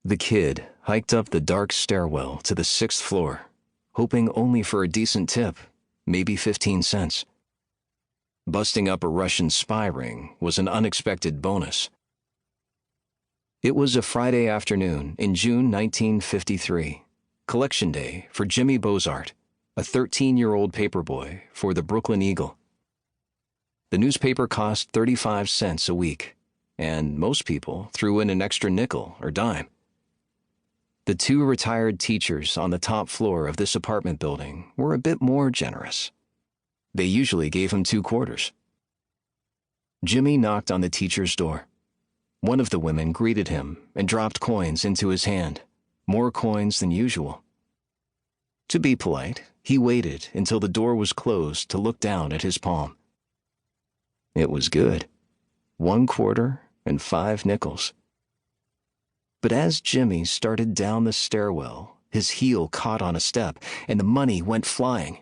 The kid hiked up the dark stairwell to the 6th floor, hoping only for a decent tip, maybe 15 cents. Busting up a Russian spy ring was an unexpected bonus. It was a Friday afternoon in June 1953, collection day for Jimmy Bozart, a 13-year-old paperboy for the Brooklyn Eagle. The newspaper cost 35 cents a week, and most people threw in an extra nickel or dime. The two retired teachers on the top floor of this apartment building were a bit more generous. They usually gave him 2 quarters. Jimmy knocked on the teacher's door. One of the women greeted him and dropped coins into his hand, more coins than usual. To be polite, he waited until the door was closed to look down at his palm. It was good. 1 quarter and 5 nickels. But as Jimmy started down the stairwell, his heel caught on a step and the money went flying.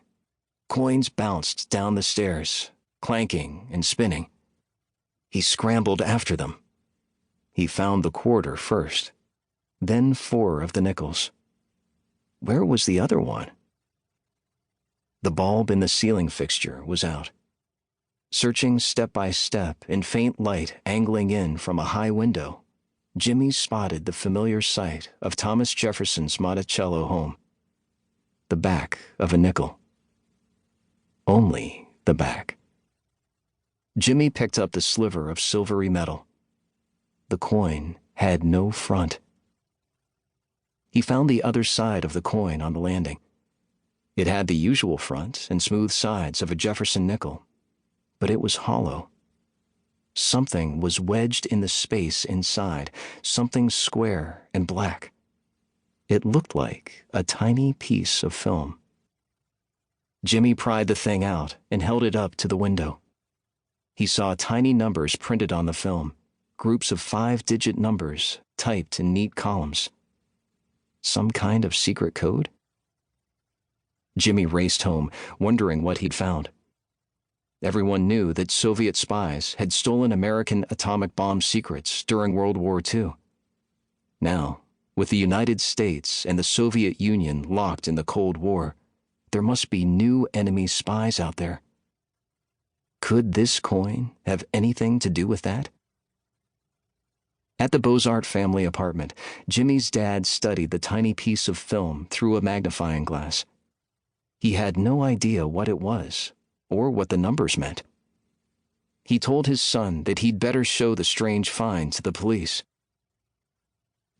Coins bounced down the stairs, clanking and spinning. He scrambled after them. He found the quarter first, then 4 of the nickels. Where was the other one? The bulb in the ceiling fixture was out. Searching step by step in faint light angling in from a high window, Jimmy spotted the familiar sight of Thomas Jefferson's Monticello home. The back of a nickel. Only the back. Jimmy picked up the sliver of silvery metal. The coin had no front. He found the other side of the coin on the landing. It had the usual front and smooth sides of a Jefferson nickel, but it was hollow. Something was wedged in the space inside, something square and black. It looked like a tiny piece of film. Jimmy pried the thing out and held it up to the window. He saw tiny numbers printed on the film, groups of 5-digit numbers typed in neat columns. Some kind of secret code? Jimmy raced home, wondering what he'd found. Everyone knew that Soviet spies had stolen American atomic bomb secrets during World War II. Now, with the United States and the Soviet Union locked in the Cold War, there must be new enemy spies out there. Could this coin have anything to do with that? At the Bozart family apartment, Jimmy's dad studied the tiny piece of film through a magnifying glass. He had no idea what it was, or what the numbers meant. He told his son that he'd better show the strange find to the police.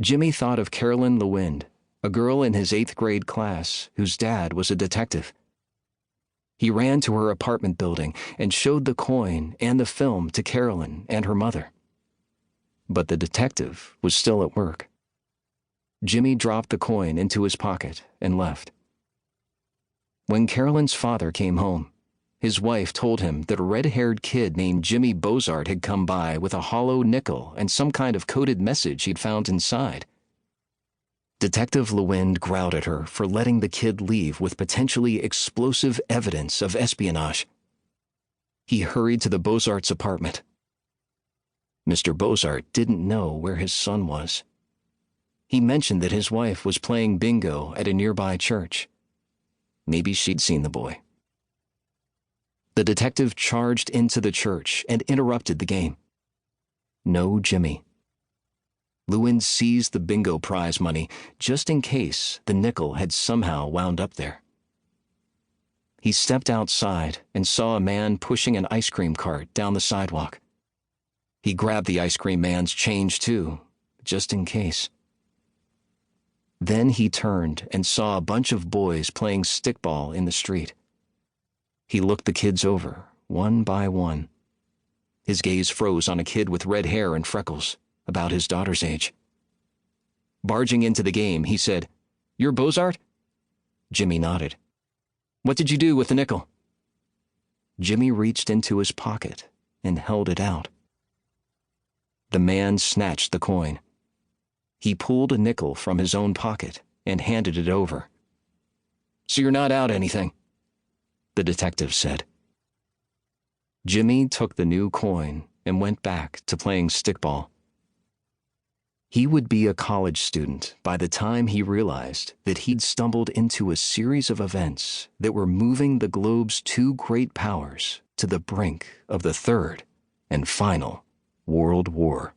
Jimmy thought of Carolyn Lewind, a girl in his 8th grade class whose dad was a detective. He ran to her apartment building and showed the coin and the film to Carolyn and her mother. But the detective was still at work. Jimmy dropped the coin into his pocket and left. When Carolyn's father came home, his wife told him that a red-haired kid named Jimmy Bozart had come by with a hollow nickel and some kind of coded message he'd found inside. Detective Lewind growled at her for letting the kid leave with potentially explosive evidence of espionage. He hurried to the Bozarts' apartment. Mr. Bozart didn't know where his son was. He mentioned that his wife was playing bingo at a nearby church. Maybe she'd seen the boy. The detective charged into the church and interrupted the game. No Jimmy. Lewind seized the bingo prize money just in case the nickel had somehow wound up there. He stepped outside and saw a man pushing an ice cream cart down the sidewalk. He grabbed the ice cream man's change too, just in case. Then he turned and saw a bunch of boys playing stickball in the street. He looked the kids over, one by one. His gaze froze on a kid with red hair and freckles, about his daughter's age. Barging into the game, he said, "You're Bozart?" Jimmy nodded. "What did you do with the nickel?" Jimmy reached into his pocket and held it out. The man snatched the coin. He pulled a nickel from his own pocket and handed it over. "So you're not out anything," the detective said. Jimmy took the new coin and went back to playing stickball. He would be a college student by the time he realized that he'd stumbled into a series of events that were moving the globe's two great powers to the brink of the third and final World War.